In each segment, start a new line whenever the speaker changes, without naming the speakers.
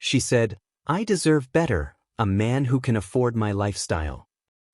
She said, "I deserve better, a man who can afford my lifestyle."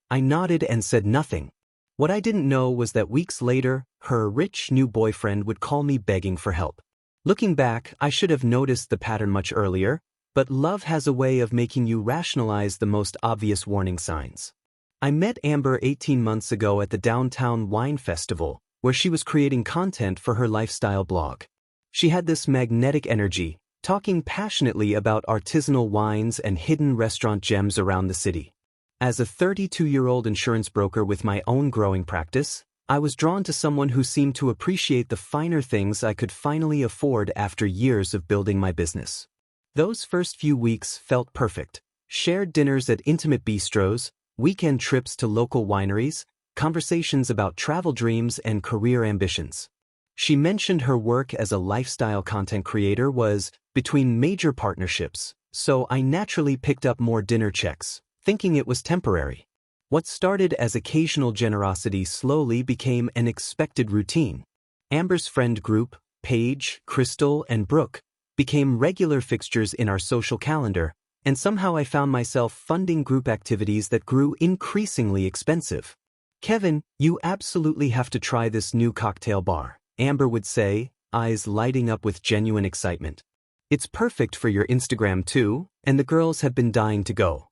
I nodded and said nothing. What I didn't know was that weeks later, her rich new boyfriend would call me begging for help. Looking back, I should have noticed the pattern much earlier, but love has a way of making you rationalize the most obvious warning signs. I met Amber 18 months ago at the Downtown Wine Festival, where she was creating content for her lifestyle blog. She had this magnetic energy, talking passionately about artisanal wines and hidden restaurant gems around the city. As a 32-year-old insurance broker with my own growing practice, I was drawn to someone who seemed to appreciate the finer things I could finally afford after years of building my business. Those first few weeks felt perfect. Shared dinners at intimate bistros, weekend trips to local wineries, conversations about travel dreams and career ambitions. She mentioned her work as a lifestyle content creator was between major partnerships, so I naturally picked up more dinner checks, thinking it was temporary. What started as occasional generosity slowly became an expected routine. Amber's friend group, Paige, Crystal, and Brooke, became regular fixtures in our social calendar, and somehow I found myself funding group activities that grew increasingly expensive. "Kevin, you absolutely have to try this new cocktail bar," Amber would say, eyes lighting up with genuine excitement. "It's perfect for your Instagram too, and the girls have been dying to go."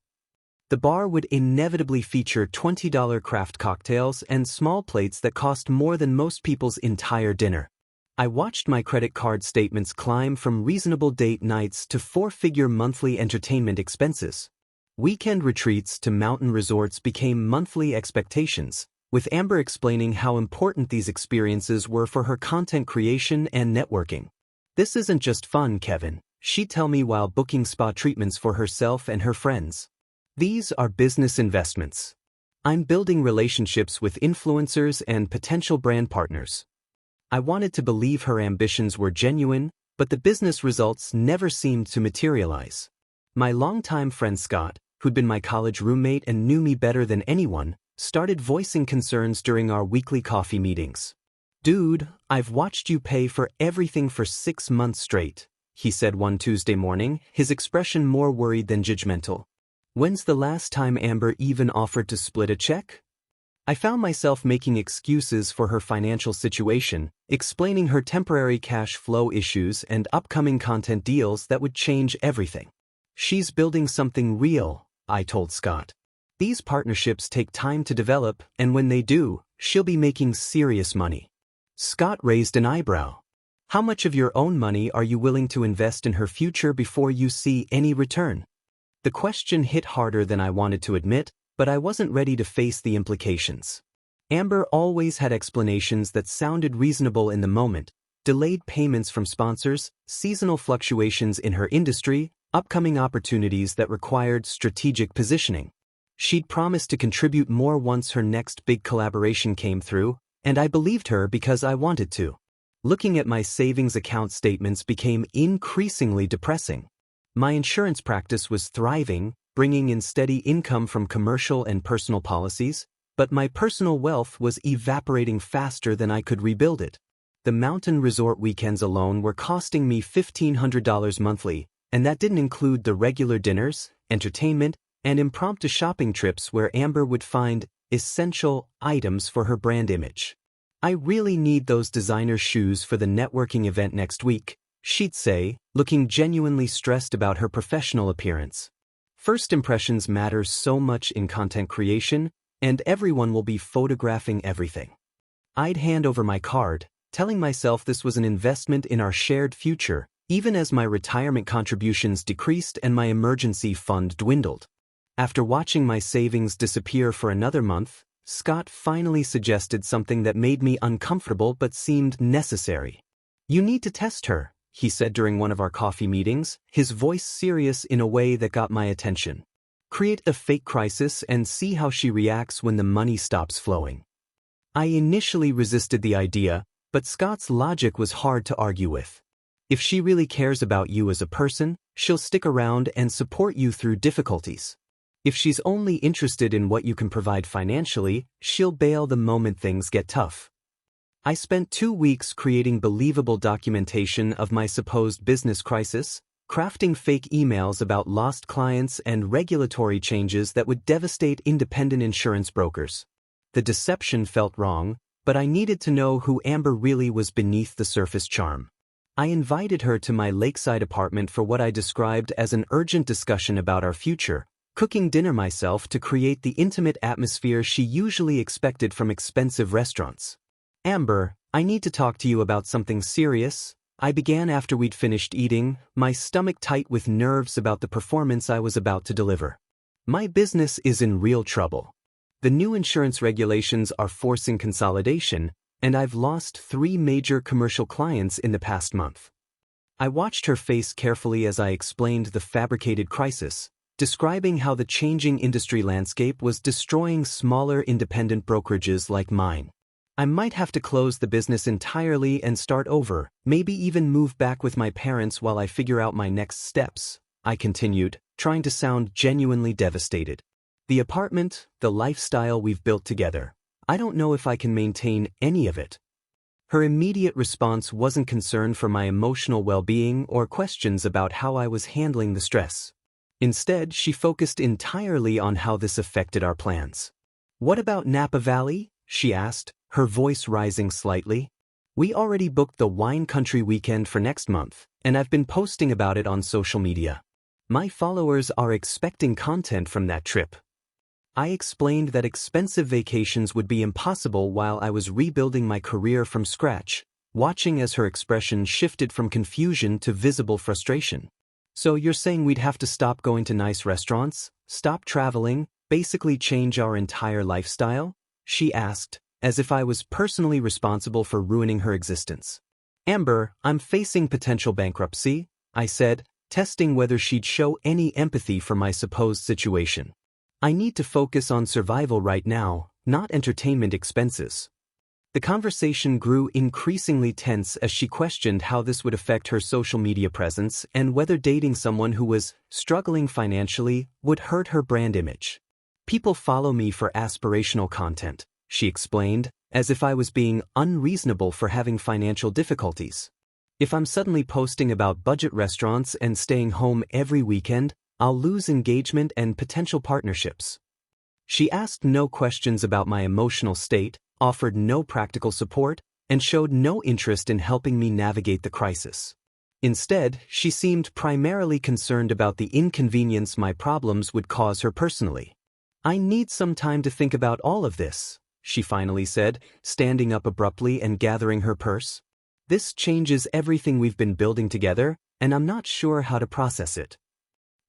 The bar would inevitably feature $20 craft cocktails and small plates that cost more than most people's entire dinner. I watched my credit card statements climb from reasonable date nights to four-figure monthly entertainment expenses. Weekend retreats to mountain resorts became monthly expectations, with Amber explaining how important these experiences were for her content creation and networking. "This isn't just fun, Kevin," she'd tell me while booking spa treatments for herself and her friends. "These are business investments. I'm building relationships with influencers and potential brand partners." I wanted to believe her ambitions were genuine, but the business results never seemed to materialize. My longtime friend Scott, who'd been my college roommate and knew me better than anyone, started voicing concerns during our weekly coffee meetings. "Dude, I've watched you pay for everything for 6 months straight," he said one Tuesday morning, his expression more worried than judgmental. "When's the last time Amber even offered to split a check?" I found myself making excuses for her financial situation, explaining her temporary cash flow issues and upcoming content deals that would change everything. "She's building something real," I told Scott. "These partnerships take time to develop, and when they do, she'll be making serious money." Scott raised an eyebrow. "How much of your own money are you willing to invest in her future before you see any return?" The question hit harder than I wanted to admit, but I wasn't ready to face the implications. Amber always had explanations that sounded reasonable in the moment: delayed payments from sponsors, seasonal fluctuations in her industry, upcoming opportunities that required strategic positioning. She'd promised to contribute more once her next big collaboration came through, and I believed her because I wanted to. Looking at my savings account statements became increasingly depressing. My insurance practice was thriving, bringing in steady income from commercial and personal policies, but my personal wealth was evaporating faster than I could rebuild it. The mountain resort weekends alone were costing me $1,500 monthly, and that didn't include the regular dinners, entertainment, and impromptu shopping trips where Amber would find essential items for her brand image. "I really need those designer shoes for the networking event next week," she'd say, looking genuinely stressed about her professional appearance. First impressions matter so much in content creation, and everyone will be photographing everything. I'd hand over my card, telling myself this was an investment in our shared future, even as my retirement contributions decreased and my emergency fund dwindled. After watching my savings disappear for another month, Scott finally suggested something that made me uncomfortable but seemed necessary. "You need to test her," he said during one of our coffee meetings, his voice serious in a way that got my attention. "Create a fake crisis and see how she reacts when the money stops flowing." I initially resisted the idea, but Scott's logic was hard to argue with. If she really cares about you as a person, she'll stick around and support you through difficulties. If she's only interested in what you can provide financially, she'll bail the moment things get tough. I spent 2 weeks creating believable documentation of my supposed business crisis, crafting fake emails about lost clients and regulatory changes that would devastate independent insurance brokers. The deception felt wrong, but I needed to know who Amber really was beneath the surface charm. I invited her to my lakeside apartment for what I described as an urgent discussion about our future, cooking dinner myself to create the intimate atmosphere she usually expected from expensive restaurants. "Amber, I need to talk to you about something serious," I began after we'd finished eating, my stomach tight with nerves about the performance I was about to deliver. "My business is in real trouble. The new insurance regulations are forcing consolidation, and I've lost 3 major commercial clients in the past month." I watched her face carefully as I explained the fabricated crisis, describing how the changing industry landscape was destroying smaller independent brokerages like mine. "I might have to close the business entirely and start over, maybe even move back with my parents while I figure out my next steps," I continued, trying to sound genuinely devastated. "The apartment, the lifestyle we've built together, I don't know if I can maintain any of it." Her immediate response wasn't concern for my emotional well-being or questions about how I was handling the stress. Instead, she focused entirely on how this affected our plans. "What about Napa Valley?" she asked, her voice rising slightly. "We already booked the wine country weekend for next month, and I've been posting about it on social media. My followers are expecting content from that trip." I explained that expensive vacations would be impossible while I was rebuilding my career from scratch, watching as her expression shifted from confusion to visible frustration. "So you're saying we'd have to stop going to nice restaurants, stop traveling, basically change our entire lifestyle?" she asked, as if I was personally responsible for ruining her existence. "Amber, I'm facing potential bankruptcy," I said, testing whether she'd show any empathy for my supposed situation. "I need to focus on survival right now, not entertainment expenses." The conversation grew increasingly tense as she questioned how this would affect her social media presence and whether dating someone who was struggling financially would hurt her brand image. "People follow me for aspirational content," she explained, as if I was being unreasonable for having financial difficulties. "If I'm suddenly posting about budget restaurants and staying home every weekend, I'll lose engagement and potential partnerships." She asked no questions about my emotional state, offered no practical support, and showed no interest in helping me navigate the crisis. Instead, she seemed primarily concerned about the inconvenience my problems would cause her personally. "I need some time to think about all of this," she finally said, standing up abruptly and gathering her purse. "This changes everything we've been building together, and I'm not sure how to process it."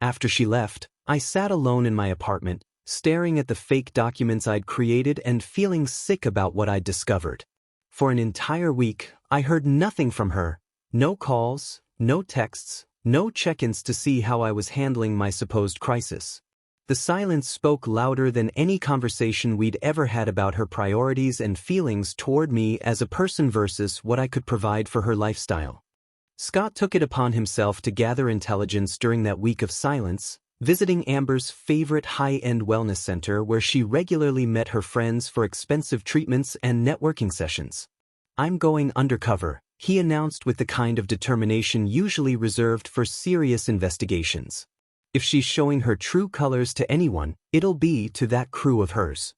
After she left, I sat alone in my apartment, staring at the fake documents I'd created and feeling sick about what I'd discovered. For an entire week, I heard nothing from her. No calls, no texts, no check-ins to see how I was handling my supposed crisis. The silence spoke louder than any conversation we'd ever had about her priorities and feelings toward me as a person versus what I could provide for her lifestyle. Scott took it upon himself to gather intelligence during that week of silence, visiting Amber's favorite high-end wellness center where she regularly met her friends for expensive treatments and networking sessions. "I'm going undercover," he announced with the kind of determination usually reserved for serious investigations. "If she's showing her true colors to anyone, it'll be to that crew of hers."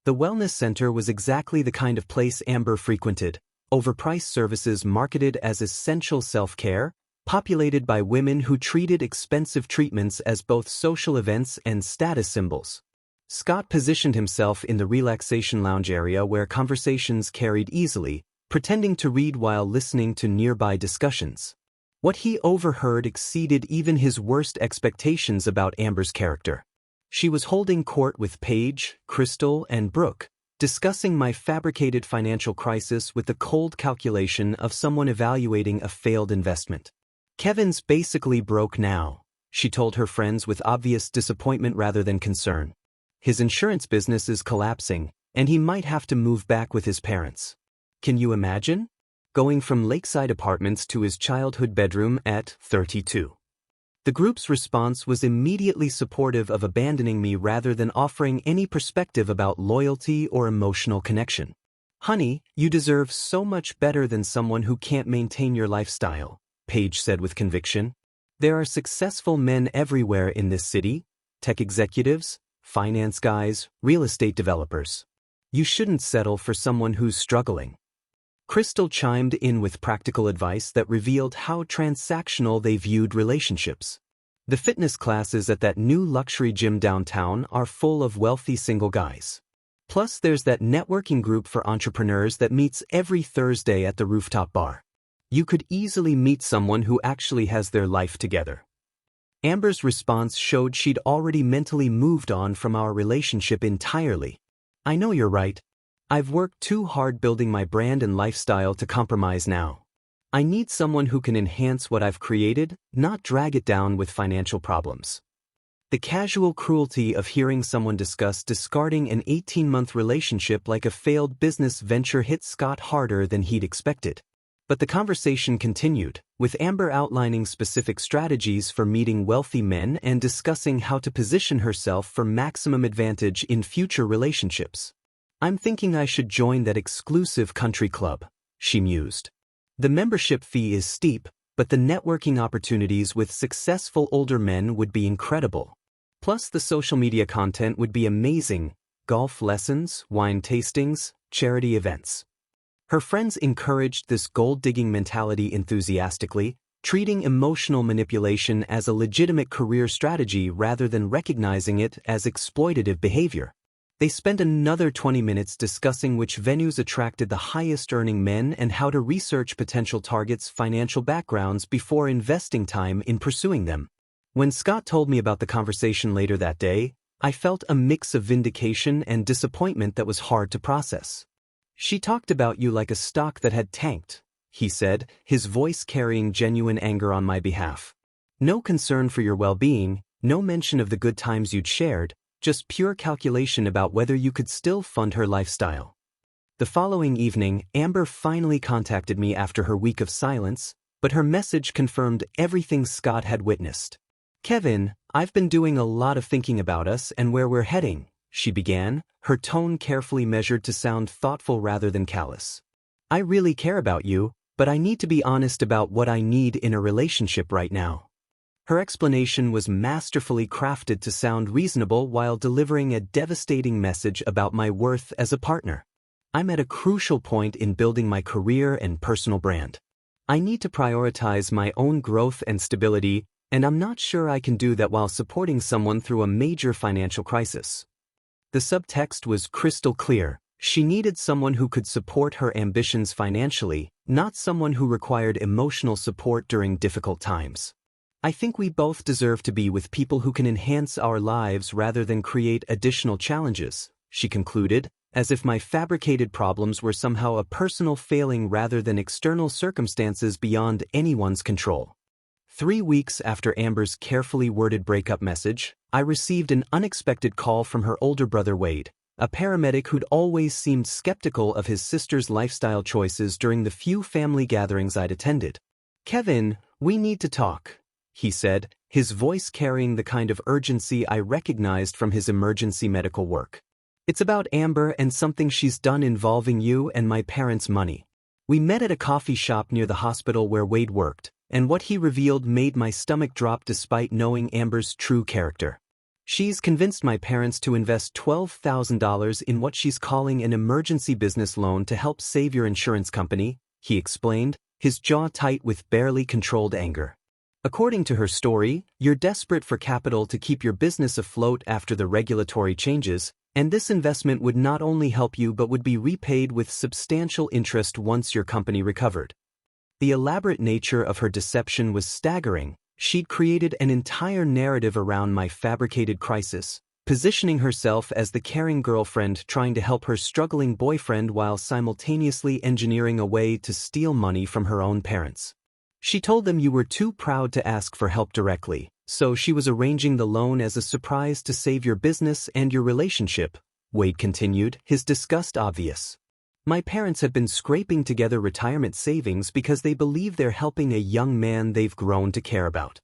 The wellness center was exactly the kind of place Amber frequented, overpriced services marketed as essential self-care, populated by women who treated expensive treatments as both social events and status symbols. Scott positioned himself in the relaxation lounge area where conversations carried easily, pretending to read while listening to nearby discussions. What he overheard exceeded even his worst expectations about Amber's character. She was holding court with Paige, Crystal, and Brooke, discussing my fabricated financial crisis with the cold calculation of someone evaluating a failed investment. "Kevin's basically broke now," she told her friends with obvious disappointment rather than concern. "His insurance business is collapsing, and he might have to move back with his parents. Can you imagine? Going from lakeside apartments to his childhood bedroom at 32. The group's response was immediately supportive of abandoning me rather than offering any perspective about loyalty or emotional connection. "Honey, you deserve so much better than someone who can't maintain your lifestyle," Paige said with conviction. There are successful men everywhere in this city: tech executives, finance guys, real estate developers. You shouldn't settle for someone who's struggling. Crystal chimed in with practical advice that revealed how transactional they viewed relationships. The fitness classes at that new luxury gym downtown are full of wealthy single guys. Plus, there's that networking group for entrepreneurs that meets every Thursday at the rooftop bar. You could easily meet someone who actually has their life together. Amber's response showed she'd already mentally moved on from our relationship entirely. I know you're right. I've worked too hard building my brand and lifestyle to compromise now. I need someone who can enhance what I've created, not drag it down with financial problems. The casual cruelty of hearing someone discuss discarding an 18-month relationship like a failed business venture hit Scott harder than he'd expected. But the conversation continued, with Amber outlining specific strategies for meeting wealthy men and discussing how to position herself for maximum advantage in future relationships. I'm thinking I should join that exclusive country club, she mused. The membership fee is steep, but the networking opportunities with successful older men would be incredible. Plus, the social media content would be amazing: golf lessons, wine tastings, charity events. Her friends encouraged this gold-digging mentality enthusiastically, treating emotional manipulation as a legitimate career strategy rather than recognizing it as exploitative behavior. They spent another 20 minutes discussing which venues attracted the highest-earning men and how to research potential targets' financial backgrounds before investing time in pursuing them. When Scott told me about the conversation later that day, I felt a mix of vindication and disappointment that was hard to process. "She talked about you like a stock that had tanked," he said, his voice carrying genuine anger on my behalf. "No concern for your well-being, no mention of the good times you'd shared, just pure calculation about whether you could still fund her lifestyle." The following evening, Amber finally contacted me after her week of silence, but her message confirmed everything Scott had witnessed. "Kevin, I've been doing a lot of thinking about us and where we're heading," she began, her tone carefully measured to sound thoughtful rather than callous. "I really care about you, but I need to be honest about what I need in a relationship right now." Her explanation was masterfully crafted to sound reasonable while delivering a devastating message about my worth as a partner. "I'm at a crucial point in building my career and personal brand. I need to prioritize my own growth and stability, and I'm not sure I can do that while supporting someone through a major financial crisis." The subtext was crystal clear. She needed someone who could support her ambitions financially, not someone who required emotional support during difficult times. "I think we both deserve to be with people who can enhance our lives rather than create additional challenges," she concluded, as if my fabricated problems were somehow a personal failing rather than external circumstances beyond anyone's control. 3 weeks after Amber's carefully worded breakup message, I received an unexpected call from her older brother Wade, a paramedic who'd always seemed skeptical of his sister's lifestyle choices during the few family gatherings I'd attended. "Kevin, we need to talk," he said, his voice carrying the kind of urgency I recognized from his emergency medical work. "It's about Amber and something she's done involving you and my parents' money." We met at a coffee shop near the hospital where Wade worked, and what he revealed made my stomach drop despite knowing Amber's true character. "She's convinced my parents to invest $12,000 in what she's calling an emergency business loan to help save your insurance company," he explained, his jaw tight with barely controlled anger. "According to her story, you're desperate for capital to keep your business afloat after the regulatory changes, and this investment would not only help you but would be repaid with substantial interest once your company recovered." The elaborate nature of her deception was staggering. She'd created an entire narrative around my fabricated crisis, positioning herself as the caring girlfriend trying to help her struggling boyfriend while simultaneously engineering a way to steal money from her own parents. "She told them you were too proud to ask for help directly, so she was arranging the loan as a surprise to save your business and your relationship," Wade continued, his disgust obvious. "My parents have been scraping together retirement savings because they believe they're helping a young man they've grown to care about."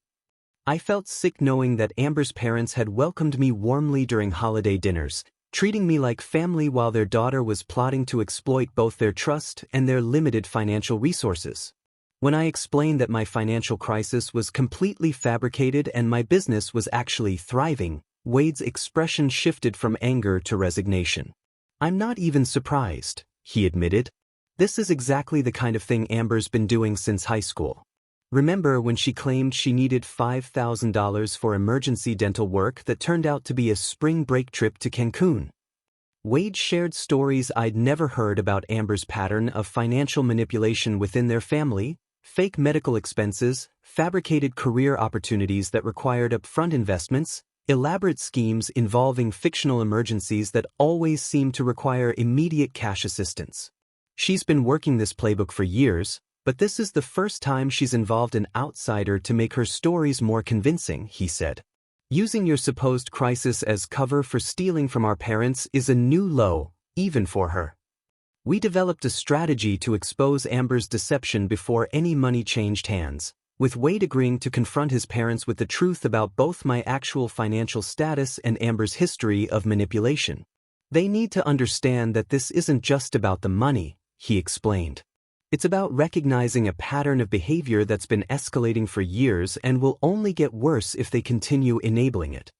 I felt sick knowing that Amber's parents had welcomed me warmly during holiday dinners, treating me like family while their daughter was plotting to exploit both their trust and their limited financial resources. When I explained that my financial crisis was completely fabricated and my business was actually thriving, Wade's expression shifted from anger to resignation. "I'm not even surprised," he admitted. "This is exactly the kind of thing Amber's been doing since high school. Remember when she claimed she needed $5,000 for emergency dental work that turned out to be a spring break trip to Cancun?" Wade shared stories I'd never heard about Amber's pattern of financial manipulation within their family: fake medical expenses, fabricated career opportunities that required upfront investments, elaborate schemes involving fictional emergencies that always seemed to require immediate cash assistance. "She's been working this playbook for years, but this is the first time she's involved an outsider to make her stories more convincing," he said. "Using your supposed crisis as cover for stealing from our parents is a new low, even for her. We developed a strategy to expose Amber's deception before any money changed hands, with Wade agreeing to confront his parents with the truth about both my actual financial status and Amber's history of manipulation. They need to understand that this isn't just about the money," he explained. "It's about recognizing a pattern of behavior that's been escalating for years and will only get worse if they continue enabling it."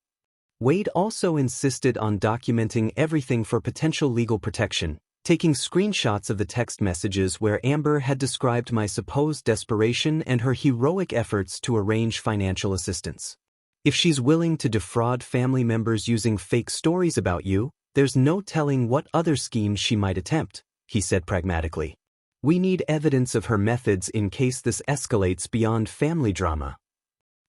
Wade also insisted on documenting everything for potential legal protection, taking screenshots of the text messages where Amber had described my supposed desperation and her heroic efforts to arrange financial assistance. "If she's willing to defraud family members using fake stories about you, there's no telling what other schemes she might attempt," he said pragmatically. "We need evidence of her methods in case this escalates beyond family drama."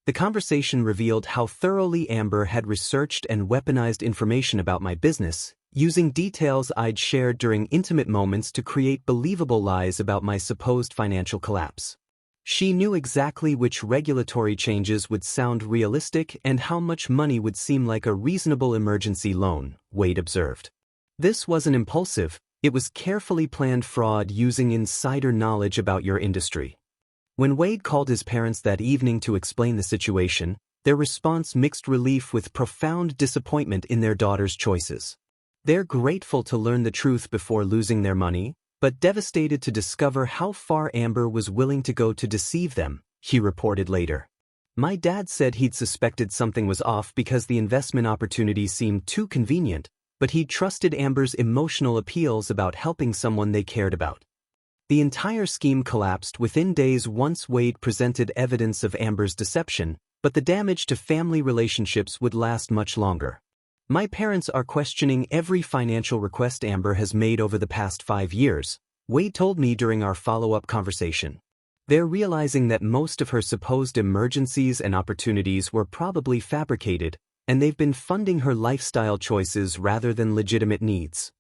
The conversation revealed how thoroughly Amber had researched and weaponized information about my business, using details I'd shared during intimate moments to create believable lies about my supposed financial collapse. She knew exactly which regulatory changes would sound realistic and how much money would seem like a reasonable emergency loan, Wade observed. "This wasn't impulsive, it was carefully planned fraud using insider knowledge about your industry." When Wade called his parents that evening to explain the situation, their response mixed relief with profound disappointment in their daughter's choices. They're grateful to learn the truth before losing their money, but devastated to discover how far Amber was willing to go to deceive them, he reported later. "My dad said he'd suspected something was off because the investment opportunity seemed too convenient, but he trusted Amber's emotional appeals about helping someone they cared about." The entire scheme collapsed within days once Wade presented evidence of Amber's deception, but the damage to family relationships would last much longer. "My parents are questioning every financial request Amber has made over the past 5 years, Wade told me during our follow-up conversation. They're realizing that most of her supposed emergencies and opportunities were probably fabricated, and they've been funding her lifestyle choices rather than legitimate needs."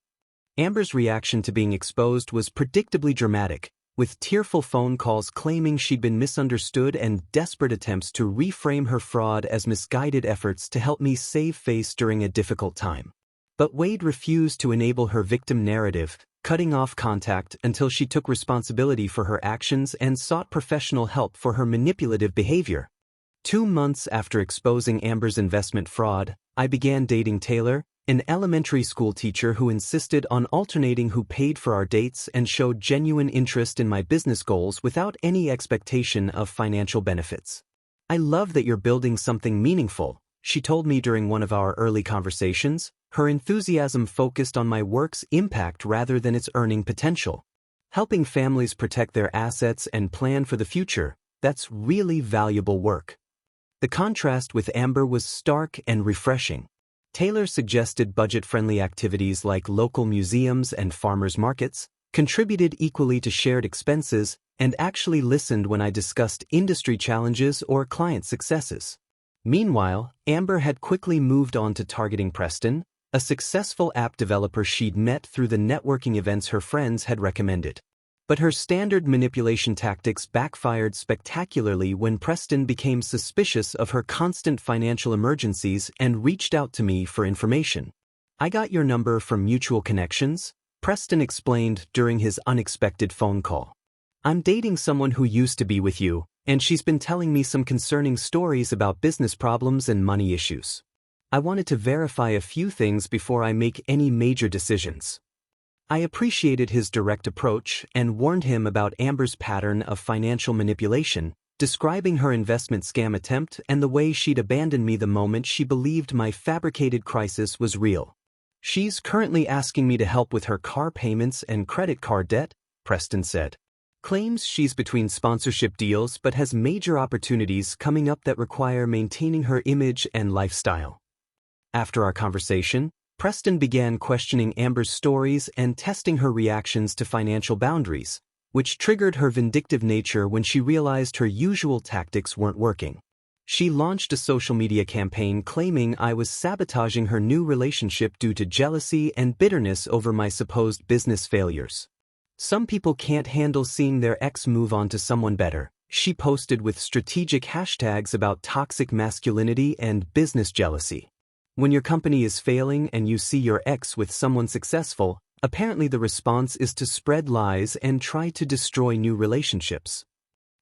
Amber's reaction to being exposed was predictably dramatic, with tearful phone calls claiming she'd been misunderstood and desperate attempts to reframe her fraud as misguided efforts to help me save face during a difficult time. But Wade refused to enable her victim narrative, cutting off contact until she took responsibility for her actions and sought professional help for her manipulative behavior. 2 months after exposing Amber's investment fraud, I began dating Taylor, an elementary school teacher who insisted on alternating who paid for our dates and showed genuine interest in my business goals without any expectation of financial benefits. "I love that you're building something meaningful," she told me during one of our early conversations, her enthusiasm focused on my work's impact rather than its earning potential. "Helping families protect their assets and plan for the future, that's really valuable work." The contrast with Amber was stark and refreshing. Taylor suggested budget-friendly activities like local museums and farmers markets, contributed equally to shared expenses, and actually listened when I discussed industry challenges or client successes. Meanwhile, Amber had quickly moved on to targeting Preston, a successful app developer she'd met through the networking events her friends had recommended. But her standard manipulation tactics backfired spectacularly when Preston became suspicious of her constant financial emergencies and reached out to me for information. "I got your number from mutual connections," Preston explained during his unexpected phone call. "I'm dating someone who used to be with you, and she's been telling me some concerning stories about business problems and money issues. I wanted to verify a few things before I make any major decisions." I appreciated his direct approach and warned him about Amber's pattern of financial manipulation, describing her investment scam attempt and the way she'd abandoned me the moment she believed my fabricated crisis was real. She's currently asking me to help with her car payments and credit card debt, Preston said. Claims she's between sponsorship deals but has major opportunities coming up that require maintaining her image and lifestyle. After our conversation, Preston began questioning Amber's stories and testing her reactions to financial boundaries, which triggered her vindictive nature when she realized her usual tactics weren't working. She launched a social media campaign claiming I was sabotaging her new relationship due to jealousy and bitterness over my supposed business failures. Some people can't handle seeing their ex move on to someone better, she posted with strategic hashtags about toxic masculinity and business jealousy. When your company is failing and you see your ex with someone successful, apparently the response is to spread lies and try to destroy new relationships.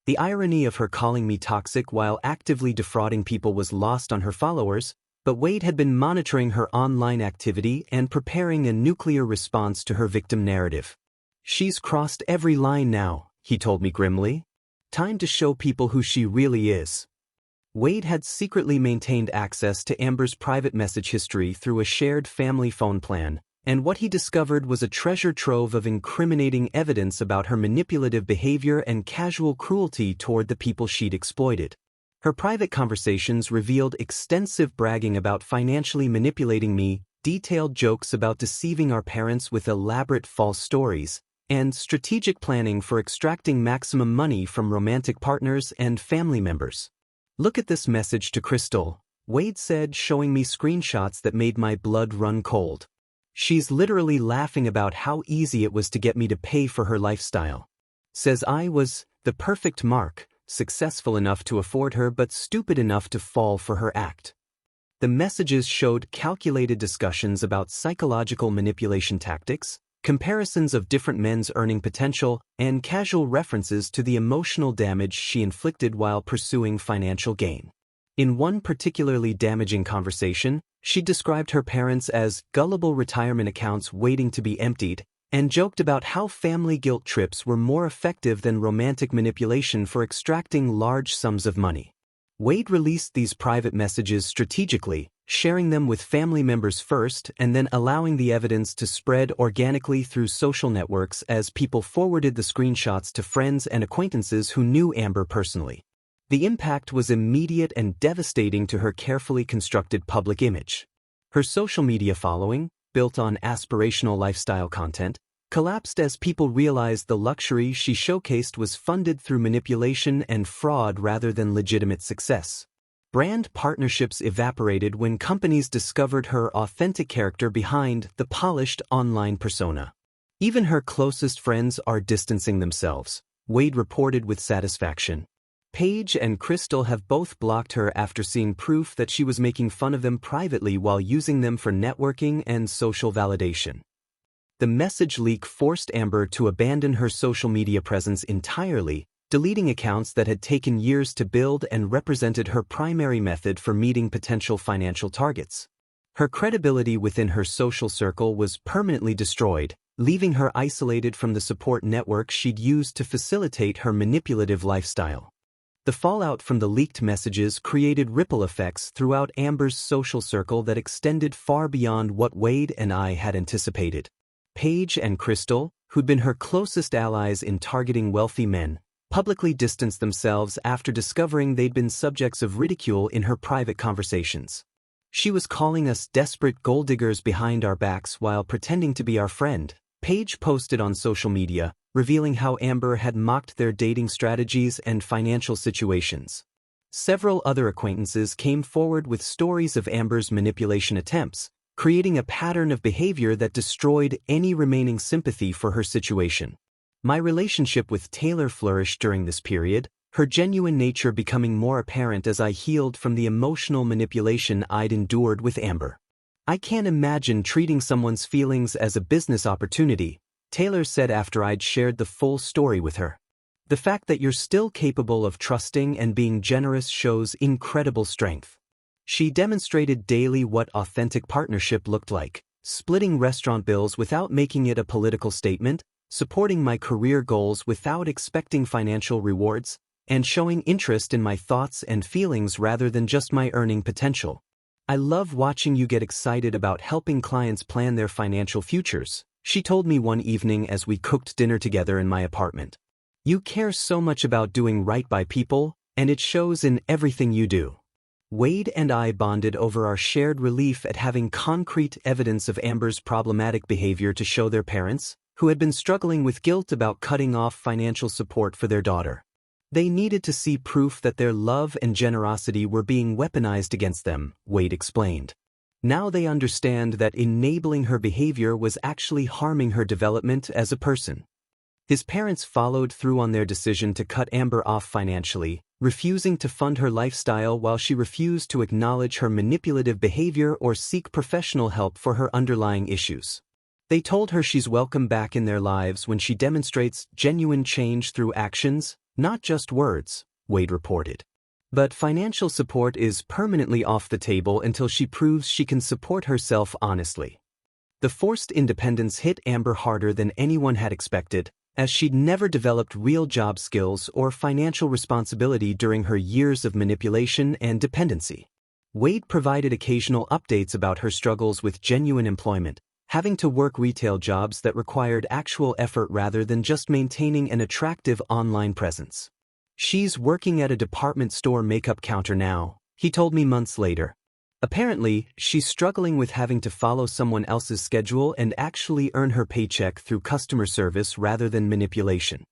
The irony of her calling me toxic while actively defrauding people was lost on her followers, but Wade had been monitoring her online activity and preparing a nuclear response to her victim narrative. She's crossed every line now, he told me grimly. Time to show people who she really is. Wade had secretly maintained access to Amber's private message history through a shared family phone plan, and what he discovered was a treasure trove of incriminating evidence about her manipulative behavior and casual cruelty toward the people she'd exploited. Her private conversations revealed extensive bragging about financially manipulating me, detailed jokes about deceiving our parents with elaborate false stories, and strategic planning for extracting maximum money from romantic partners and family members. Look at this message to Crystal, Wade said, showing me screenshots that made my blood run cold. She's literally laughing about how easy it was to get me to pay for her lifestyle. Says I was the perfect mark, successful enough to afford her but stupid enough to fall for her act. The messages showed calculated discussions about psychological manipulation tactics, comparisons of different men's earning potential, and casual references to the emotional damage she inflicted while pursuing financial gain. In one particularly damaging conversation, she described her parents as gullible retirement accounts waiting to be emptied, and joked about how family guilt trips were more effective than romantic manipulation for extracting large sums of money. Wade released these private messages strategically, sharing them with family members first and then allowing the evidence to spread organically through social networks as people forwarded the screenshots to friends and acquaintances who knew Amber personally. The impact was immediate and devastating to her carefully constructed public image. Her social media following, built on aspirational lifestyle content, collapsed as people realized the luxury she showcased was funded through manipulation and fraud rather than legitimate success. Brand partnerships evaporated when companies discovered her authentic character behind the polished online persona. Even her closest friends are distancing themselves, Wade reported with satisfaction. Paige and Crystal have both blocked her after seeing proof that she was making fun of them privately while using them for networking and social validation. The message leak forced Amber to abandon her social media presence entirely, deleting accounts that had taken years to build and represented her primary method for meeting potential financial targets. Her credibility within her social circle was permanently destroyed, leaving her isolated from the support network she'd used to facilitate her manipulative lifestyle. The fallout from the leaked messages created ripple effects throughout Amber's social circle that extended far beyond what Wade and I had anticipated. Paige and Crystal, who'd been her closest allies in targeting wealthy men, publicly distanced themselves after discovering they'd been subjects of ridicule in her private conversations. She was calling us desperate gold diggers behind our backs while pretending to be our friend, Paige posted on social media, revealing how Amber had mocked their dating strategies and financial situations. Several other acquaintances came forward with stories of Amber's manipulation attempts, creating a pattern of behavior that destroyed any remaining sympathy for her situation. My relationship with Taylor flourished during this period, her genuine nature becoming more apparent as I healed from the emotional manipulation I'd endured with Amber. I can't imagine treating someone's feelings as a business opportunity, Taylor said after I'd shared the full story with her. The fact that you're still capable of trusting and being generous shows incredible strength. She demonstrated daily what authentic partnership looked like, splitting restaurant bills without making it a political statement, supporting my career goals without expecting financial rewards, and showing interest in my thoughts and feelings rather than just my earning potential. I love watching you get excited about helping clients plan their financial futures, she told me one evening as we cooked dinner together in my apartment. You care so much about doing right by people, and it shows in everything you do. Wade and I bonded over our shared relief at having concrete evidence of Amber's problematic behavior to show their parents, who had been struggling with guilt about cutting off financial support for their daughter. They needed to see proof that their love and generosity were being weaponized against them, Wade explained. Now they understand that enabling her behavior was actually harming her development as a person. His parents followed through on their decision to cut Amber off financially, refusing to fund her lifestyle while she refused to acknowledge her manipulative behavior or seek professional help for her underlying issues. They told her she's welcome back in their lives when she demonstrates genuine change through actions, not just words, Wade reported. But financial support is permanently off the table until she proves she can support herself honestly. The forced independence hit Amber harder than anyone had expected, as she'd never developed real job skills or financial responsibility during her years of manipulation and dependency. Wade provided occasional updates about her struggles with genuine employment, having to work retail jobs that required actual effort rather than just maintaining an attractive online presence. She's working at a department store makeup counter now, he told me months later. Apparently, she's struggling with having to follow someone else's schedule and actually earn her paycheck through customer service rather than manipulation.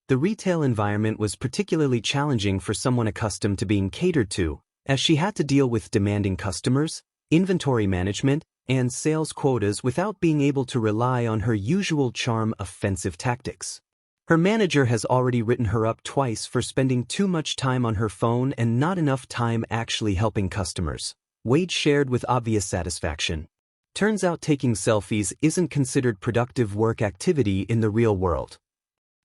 The retail environment was particularly challenging for someone accustomed to being catered to, as she had to deal with demanding customers, inventory management, and sales quotas without being able to rely on her usual charm offensive tactics. Her manager has already written her up twice for spending too much time on her phone and not enough time actually helping customers, Wade shared with obvious satisfaction. Turns out taking selfies isn't considered productive work activity in the real world.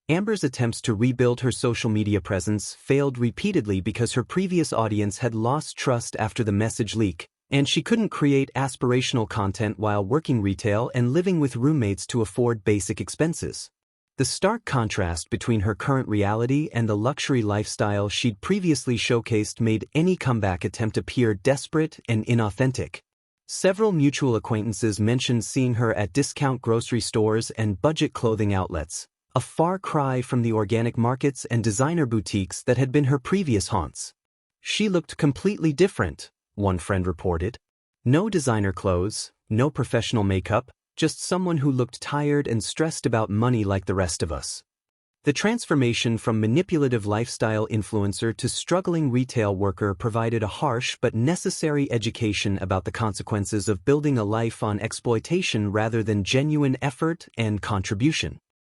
Amber's attempts to rebuild her social media presence failed repeatedly because her previous audience had lost trust after the message leak, and she couldn't create aspirational content while working retail and living with roommates to afford basic expenses. The stark contrast between her current reality and the luxury lifestyle she'd previously showcased made any comeback attempt appear desperate and inauthentic. Several mutual acquaintances mentioned seeing her at discount grocery stores and budget clothing outlets, a far cry from the organic markets and designer boutiques that had been her previous haunts. She looked completely different, one friend reported. No designer clothes, no professional makeup, just someone who looked tired and stressed about money like the rest of us. The transformation from manipulative lifestyle influencer to struggling retail worker provided a harsh but necessary education about the consequences of building a life on exploitation rather than genuine effort and contribution.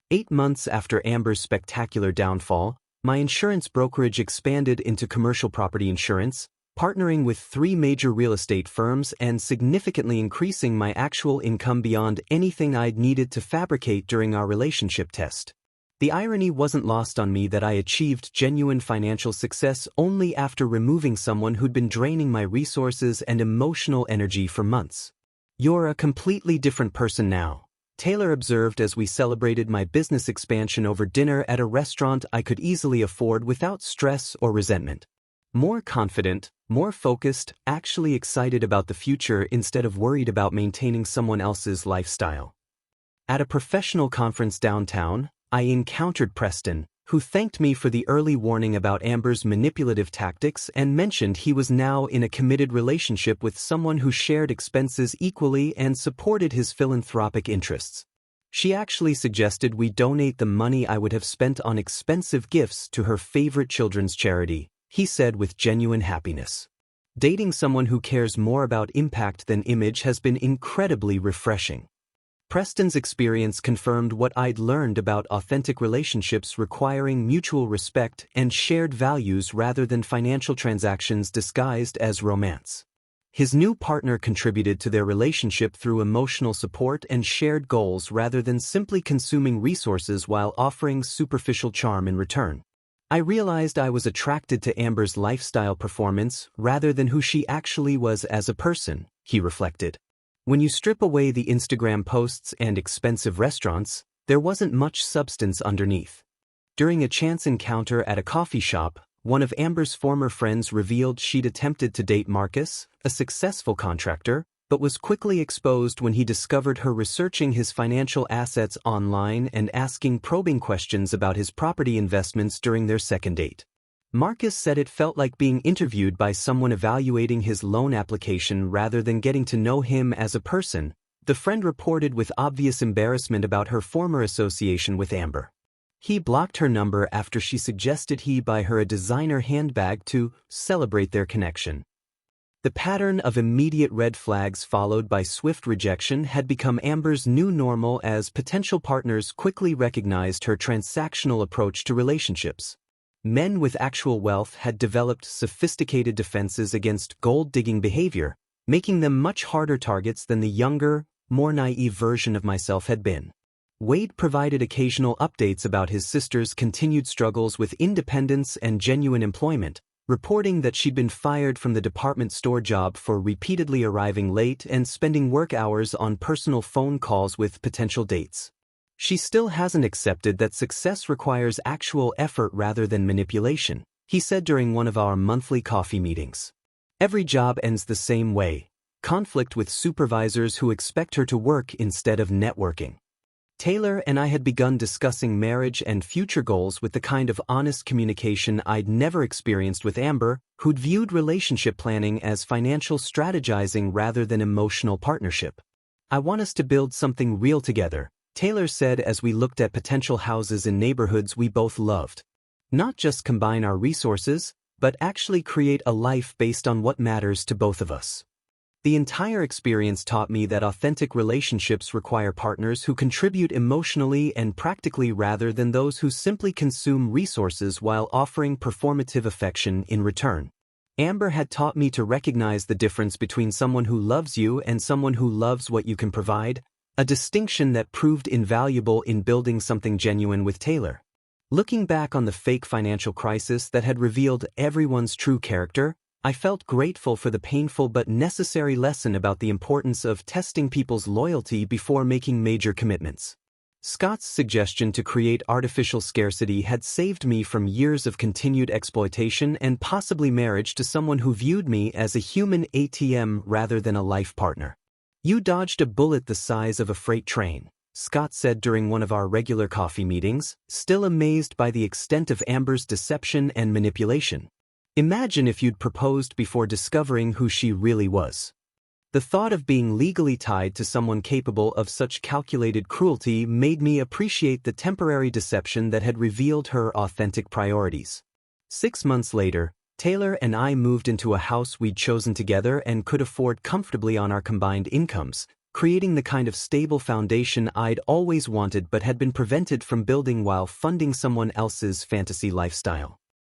8 months after Amber's spectacular downfall, my insurance brokerage expanded into commercial property insurance, partnering with 3 major real estate firms and significantly increasing my actual income beyond anything I'd needed to fabricate during our relationship test. The irony wasn't lost on me that I achieved genuine financial success only after removing someone who'd been draining my resources and emotional energy for months. You're a completely different person now, Taylor observed as we celebrated my business expansion over dinner at a restaurant I could easily afford without stress or resentment. More confident, more focused, actually excited about the future instead of worried about maintaining someone else's lifestyle. At a professional conference downtown, I encountered Preston, who thanked me for the early warning about Amber's manipulative tactics and mentioned he was now in a committed relationship with someone who shared expenses equally and supported his philanthropic interests. She actually suggested we donate the money I would have spent on expensive gifts to her favorite children's charity, he said with genuine happiness. Dating someone who cares more about impact than image has been incredibly refreshing. Preston's experience confirmed what I'd learned about authentic relationships requiring mutual respect and shared values rather than financial transactions disguised as romance. His new partner contributed to their relationship through emotional support and shared goals rather than simply consuming resources while offering superficial charm in return. I realized I was attracted to Amber's lifestyle performance rather than who she actually was as a person, he reflected. When you strip away the Instagram posts and expensive restaurants, there wasn't much substance underneath. During a chance encounter at a coffee shop, one of Amber's former friends revealed she'd attempted to date Marcus, a successful contractor, but was quickly exposed when he discovered her researching his financial assets online and asking probing questions about his property investments during their second date. Marcus said it felt like being interviewed by someone evaluating his loan application rather than getting to know him as a person. The friend reported with obvious embarrassment about her former association with Amber. He blocked her number after she suggested he buy her a designer handbag to celebrate their connection. The pattern of immediate red flags followed by swift rejection had become Amber's new normal as potential partners quickly recognized her transactional approach to relationships. Men with actual wealth had developed sophisticated defenses against gold-digging behavior, making them much harder targets than the younger, more naive version of myself had been. Wade provided occasional updates about his sister's continued struggles with independence and genuine employment, reporting that she'd been fired from the department store job for repeatedly arriving late and spending work hours on personal phone calls with potential dates. She still hasn't accepted that success requires actual effort rather than manipulation, he said during one of our monthly coffee meetings. Every job ends the same way: conflict with supervisors who expect her to work instead of networking. Taylor and I had begun discussing marriage and future goals with the kind of honest communication I'd never experienced with Amber, who'd viewed relationship planning as financial strategizing rather than emotional partnership. "I want us to build something real together," Taylor said as we looked at potential houses in neighborhoods we both loved. "Not just combine our resources, but actually create a life based on what matters to both of us." The entire experience taught me that authentic relationships require partners who contribute emotionally and practically rather than those who simply consume resources while offering performative affection in return. Amber had taught me to recognize the difference between someone who loves you and someone who loves what you can provide, a distinction that proved invaluable in building something genuine with Taylor. Looking back on the fake financial crisis that had revealed everyone's true character, I felt grateful for the painful but necessary lesson about the importance of testing people's loyalty before making major commitments. Scott's suggestion to create artificial scarcity had saved me from years of continued exploitation and possibly marriage to someone who viewed me as a human ATM rather than a life partner. "You dodged a bullet the size of a freight train," Scott said during one of our regular coffee meetings, still amazed by the extent of Amber's deception and manipulation. "Imagine if you'd proposed before discovering who she really was." The thought of being legally tied to someone capable of such calculated cruelty made me appreciate the temporary deception that had revealed her authentic priorities. 6 months later, Taylor and I moved into a house we'd chosen together and could afford comfortably on our combined incomes, creating the kind of stable foundation I'd always wanted but had been prevented from building while funding someone else's fantasy lifestyle.